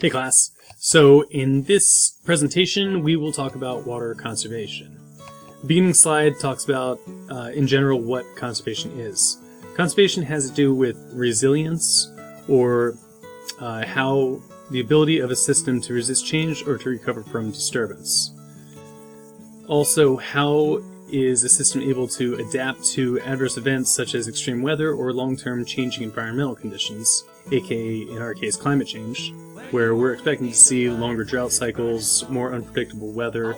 Hey class, so in this presentation we will talk about water conservation. The beginning slide talks about, in general, what conservation is. Conservation has to do with resilience, or how the ability of a system to resist change or to recover from disturbance. Also, how is a system able to adapt to adverse events such as extreme weather or long-term changing environmental conditions, aka in our case climate change, where we're expecting to see longer drought cycles, more unpredictable weather,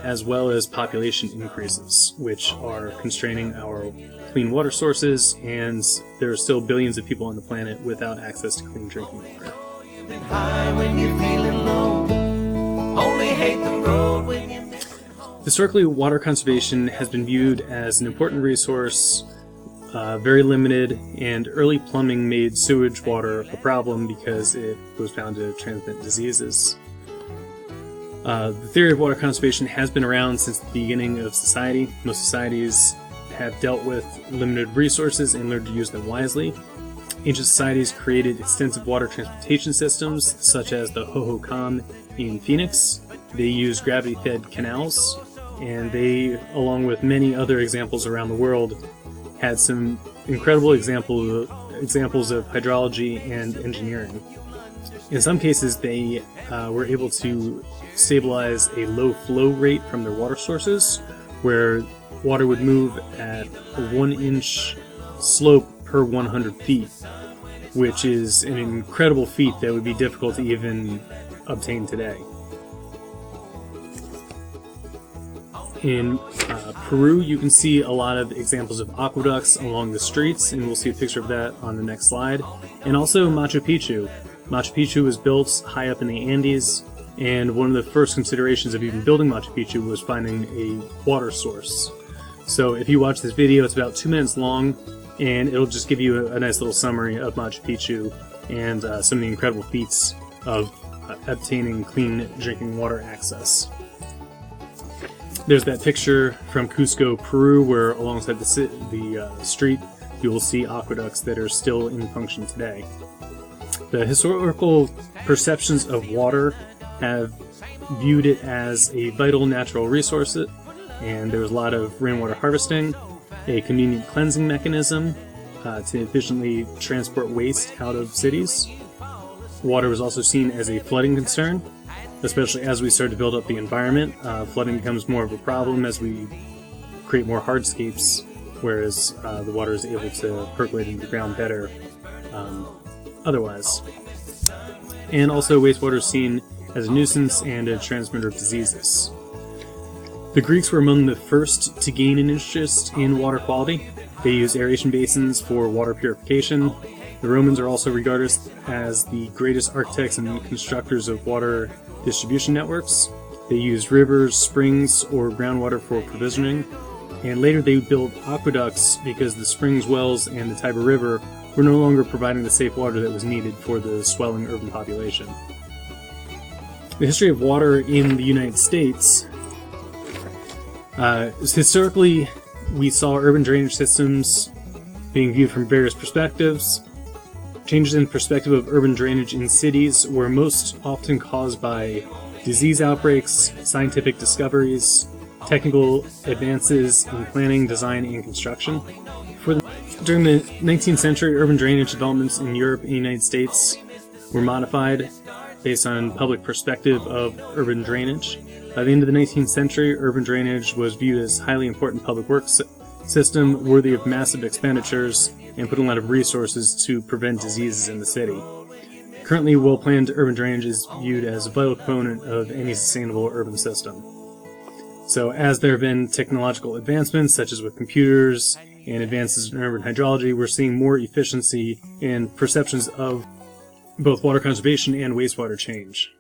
as well as population increases, which are constraining our clean water sources, and there are still billions of people on the planet without access to clean drinking water. Historically, water conservation has been viewed as an important resource, very limited, and early plumbing made sewage water a problem because it was found to transmit diseases. The theory of water conservation has been around since the beginning of society. Most societies have dealt with limited resources and learned to use them wisely. Ancient societies created extensive water transportation systems, such as the Hohokam in Phoenix. They used gravity-fed canals, and they, along with many other examples around the world, had some incredible examples of hydrology and engineering. In some cases, they were able to stabilize a low flow rate from their water sources, where water would move at a 1-inch slope per 100 feet, which is an incredible feat that would be difficult to even obtain today. In Peru, you can see a lot of examples of aqueducts along the streets, and we'll see a picture of that on the next slide. And also Machu Picchu. Machu Picchu was built high up in the Andes, and one of the first considerations of even building Machu Picchu was finding a water source. So if you watch this video, it's about 2 minutes long, and it'll just give you a nice little summary of Machu Picchu and some of the incredible feats of obtaining clean drinking water access. There's that picture from Cusco, Peru, where alongside the street you will see aqueducts that are still in function today. The historical perceptions of water have viewed it as a vital natural resource, and there was a lot of rainwater harvesting, a convenient cleansing mechanism to efficiently transport waste out of cities. Water was also seen as a flooding concern, especially as we start to build up the environment. Flooding becomes more of a problem as we create more hardscapes, whereas the water is able to percolate into the ground better otherwise. And also wastewater is seen as a nuisance and a transmitter of diseases. The Greeks were among the first to gain an interest in water quality. They used aeration basins for water purification. The Romans are also regarded as the greatest architects and constructors of water distribution networks. They used rivers, springs, or groundwater for provisioning. And later they built aqueducts because the springs, wells, and the Tiber River were no longer providing the safe water that was needed for the swelling urban population. The history of water in the United States. Historically, we saw urban drainage systems being viewed from various perspectives. Changes in perspective of urban drainage in cities were most often caused by disease outbreaks, scientific discoveries, technical advances in planning, design, and construction. During the 19th century, urban drainage developments in Europe and the United States were modified based on public perspective of urban drainage. By the end of the 19th century, urban drainage was viewed as a highly important public works system worthy of massive expenditures and put a lot of resources to prevent diseases in the city. Currently, well-planned urban drainage is viewed as a vital component of any sustainable urban system. So as there have been technological advancements, such as with computers and advances in urban hydrology, we're seeing more efficiency in perceptions of both water conservation and wastewater change.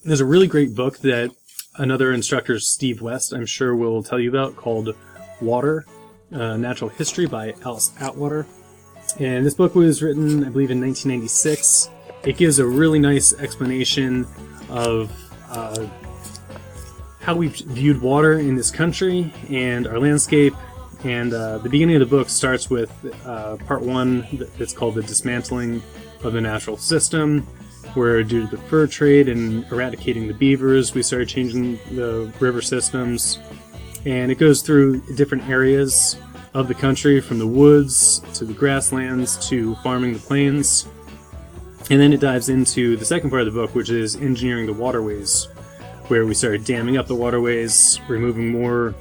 There's a really great book that another instructor, Steve West, I'm sure will tell you about, called Water, Natural History by Alice Atwater. And this book was written, I believe, in 1996. It gives a really nice explanation of how we've viewed water in this country and our landscape. And the beginning of the book starts with part one that's called The Dismantling of the natural system, where due to the fur trade and eradicating the beavers, we started changing the river systems. And it goes through different areas of the country, from the woods to the grasslands to farming the plains. And then it dives into the second part of the book, which is engineering the waterways, where we started damming up the waterways, removing more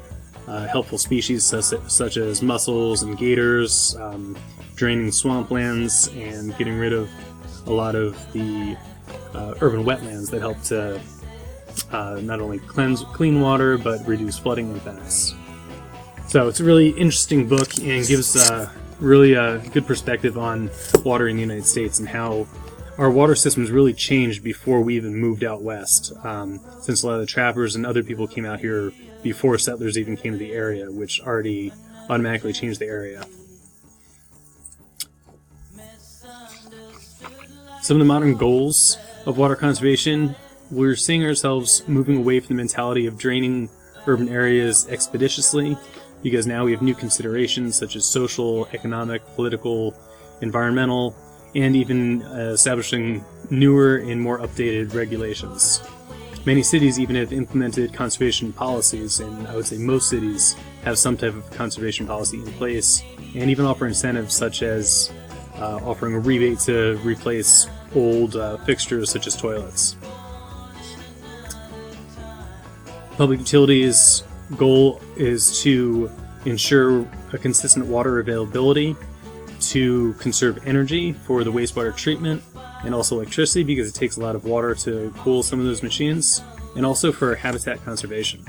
helpful species such as mussels and gators, draining swamplands, and getting rid of a lot of the urban wetlands that help to not only clean water, but reduce flooding impacts. So it's a really interesting book and gives really a good perspective on water in the United States and how our water systems really changed before we even moved out west, since a lot of the trappers and other people came out here before settlers even came to the area, which already automatically changed the area. Some of the modern goals of water conservation, we're seeing ourselves moving away from the mentality of draining urban areas expeditiously, because now we have new considerations such as social, economic, political, environmental, and even establishing newer and more updated regulations. Many cities even have implemented conservation policies, and I would say most cities have some type of conservation policy in place, and even offer incentives such as offering a rebate to replace old fixtures such as toilets. Public utilities' goal is to ensure a consistent water availability, to conserve energy for the wastewater treatment, and also electricity because it takes a lot of water to cool some of those machines, and also for habitat conservation.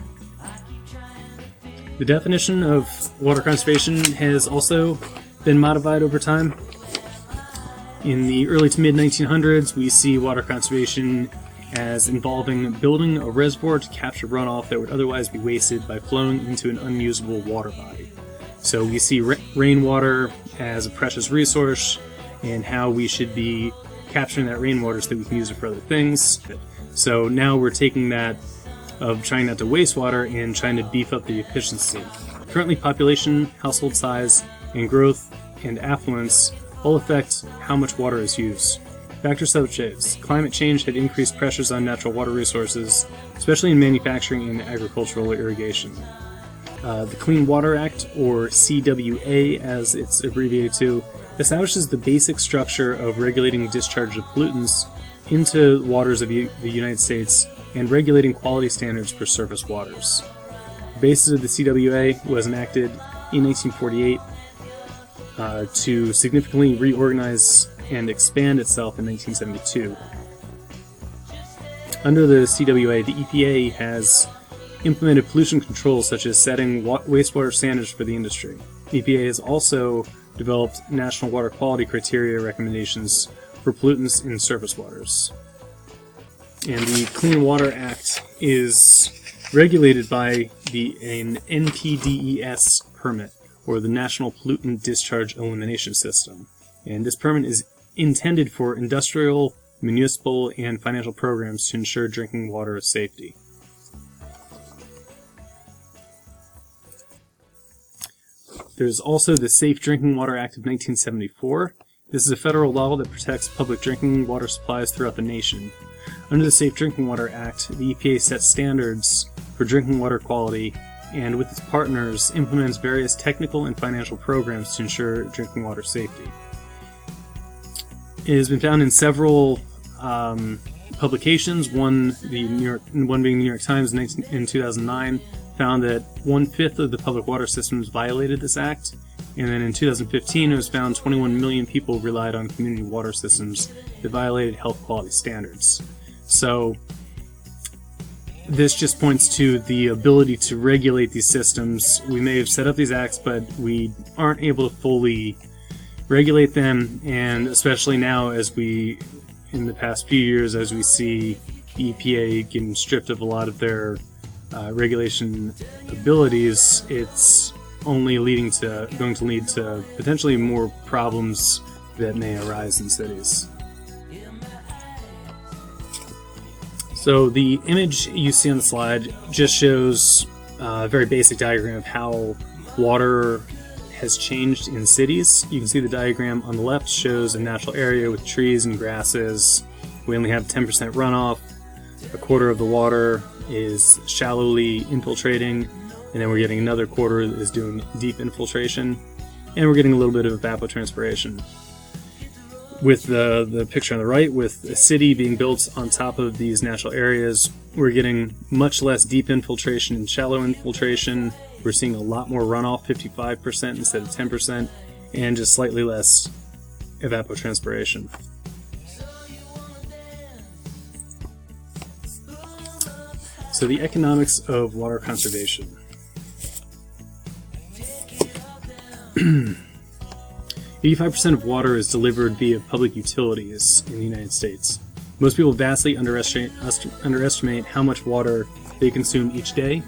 The definition of water conservation has also been modified over time. In the early to mid-1900s, we see water conservation as involving building a reservoir to capture runoff that would otherwise be wasted by flowing into an unusable water body. So we see rainwater as a precious resource and how we should be capturing that rainwater so that we can use it for other things. So now we're taking that of trying not to waste water and trying to beef up the efficiency. Currently, population, household size, and growth and affluence all affect how much water is used. Factors such as climate change have increased pressures on natural water resources, especially in manufacturing and agricultural irrigation. The Clean Water Act, or CWA as it's abbreviated to, establishes the basic structure of regulating discharge of pollutants into waters of the United States and regulating quality standards for surface waters. The basis of the CWA was enacted in 1948 to significantly reorganize and expand itself in 1972. Under the CWA, the EPA has implemented pollution controls such as setting wastewater standards for the industry. The EPA has also developed national water quality criteria recommendations for pollutants in surface waters. And the Clean Water Act is regulated by an NPDES permit, or the National Pollutant Discharge Elimination System. And this permit is intended for industrial, municipal, and financial programs to ensure drinking water safety. There's also the Safe Drinking Water Act of 1974. This is a federal law that protects public drinking water supplies throughout the nation. Under the Safe Drinking Water Act, the EPA sets standards for drinking water quality and, with its partners, implements various technical and financial programs to ensure drinking water safety. It has been found in several publications, one being the New York Times in 2009, found that 1/5 of the public water systems violated this act, and then in 2015 it was found 21 million people relied on community water systems that violated health quality standards. So this just points to the ability to regulate these systems. We may have set up these acts, but we aren't able to fully regulate them, and especially now in the past few years, as we see the EPA getting stripped of a lot of their regulation abilities, it's only going to lead to potentially more problems that may arise in cities. So the image you see on the slide just shows a very basic diagram of how water has changed in cities. You can see the diagram on the left shows a natural area with trees and grasses. We only have 10% runoff. A quarter of the water is shallowly infiltrating, and then we're getting another quarter that is doing deep infiltration, and we're getting a little bit of evapotranspiration. With the picture on the right, with a city being built on top of these natural areas, we're getting much less deep infiltration and shallow infiltration. We're seeing a lot more runoff, 55% instead of 10%, and just slightly less evapotranspiration. So the economics of water conservation. 85% of water is delivered via public utilities in the United States. Most people vastly underestimate how much water they consume each day.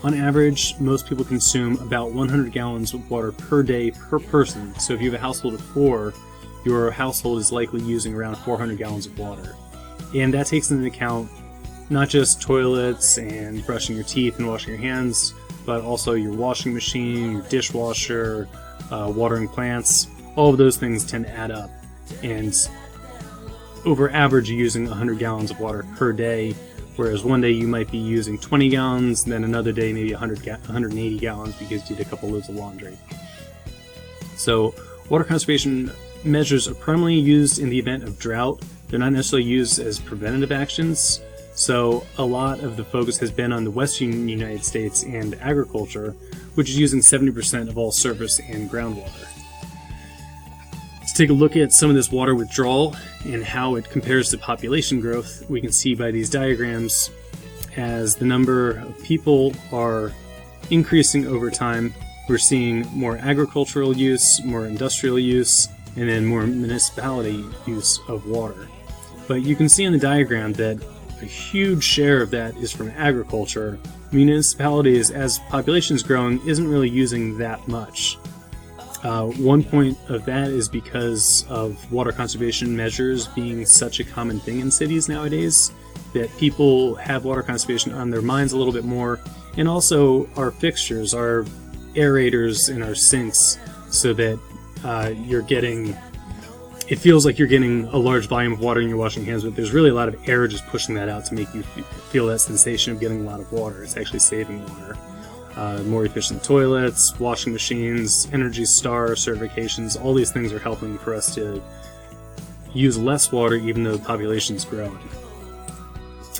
On average, most people consume about 100 gallons of water per day per person. So if you have a household of 4, your household is likely using around 400 gallons of water. And that takes into account not just toilets and brushing your teeth and washing your hands, but also your washing machine, your dishwasher, watering plants. All of those things tend to add up. And over average, you're using 100 gallons of water per day, whereas one day you might be using 20 gallons, then another day maybe 180 gallons because you did a couple loads of laundry. So water conservation measures are primarily used in the event of drought. They're not necessarily used as preventative actions. So a lot of the focus has been on the western United States and agriculture, which is using 70% of all surface and groundwater. To take a look at some of this water withdrawal and how it compares to population growth, we can see by these diagrams as the number of people are increasing over time, we're seeing more agricultural use, more industrial use, and then more municipality use of water. But you can see on the diagram that a huge share of that is from agriculture. Municipalities, as population is growing, isn't really using that much. One point of that is because of water conservation measures being such a common thing in cities nowadays, that people have water conservation on their minds a little bit more, and also our fixtures, our aerators and our sinks, so that it feels like you're getting a large volume of water and you're washing your hands, but there's really a lot of air just pushing that out to make you feel that sensation of getting a lot of water. It's actually saving water. More efficient toilets, washing machines, Energy Star certifications, all these things are helping for us to use less water even though the population is growing.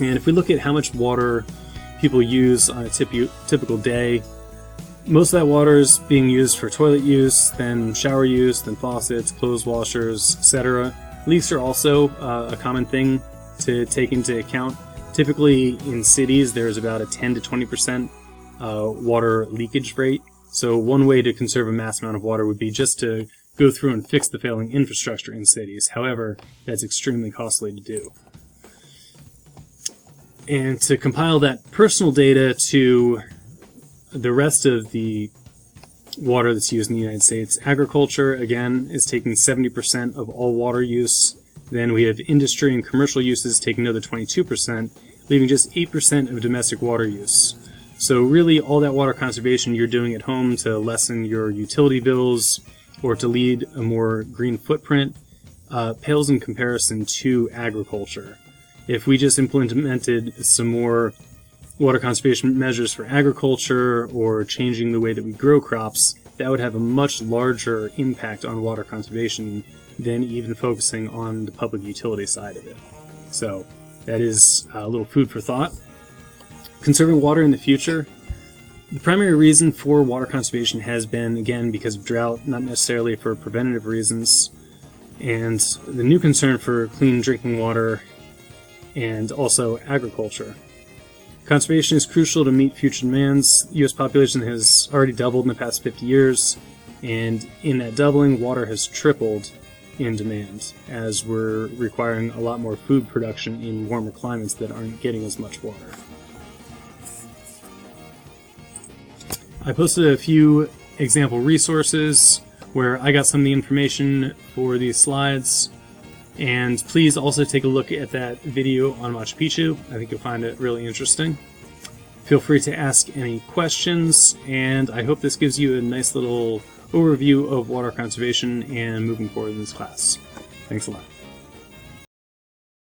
And if we look at how much water people use on a typical day, most of that water is being used for toilet use, then shower use, then faucets, clothes washers, etc. Leaks are also a common thing to take into account. Typically in cities there's about a 10 to 20% water leakage rate. So one way to conserve a mass amount of water would be just to go through and fix the failing infrastructure in cities. However, that's extremely costly to do. And to compile that personal data to the rest of the water that's used in the United States, agriculture, again, is taking 70% of all water use. Then we have industry and commercial uses taking another 22%, leaving just 8% of domestic water use. So really, all that water conservation you're doing at home to lessen your utility bills or to lead a more green footprint pales in comparison to agriculture. If we just implemented some more water conservation measures for agriculture or changing the way that we grow crops, that would have a much larger impact on water conservation than even focusing on the public utility side of it. So that is a little food for thought. Conserving water in the future. The primary reason for water conservation has been, again, because of drought, not necessarily for preventative reasons. And the new concern for clean drinking water and also agriculture. Conservation is crucial to meet future demands. The U.S. population has already doubled in the past 50 years, and in that doubling, water has tripled in demand, as we're requiring a lot more food production in warmer climates that aren't getting as much water. I posted a few example resources where I got some of the information for these slides, and please also take a look at that video on Machu Picchu. I think you'll find it really interesting. Feel free to ask any questions, and I hope this gives you a nice little overview of water conservation and moving forward in this class. Thanks a lot.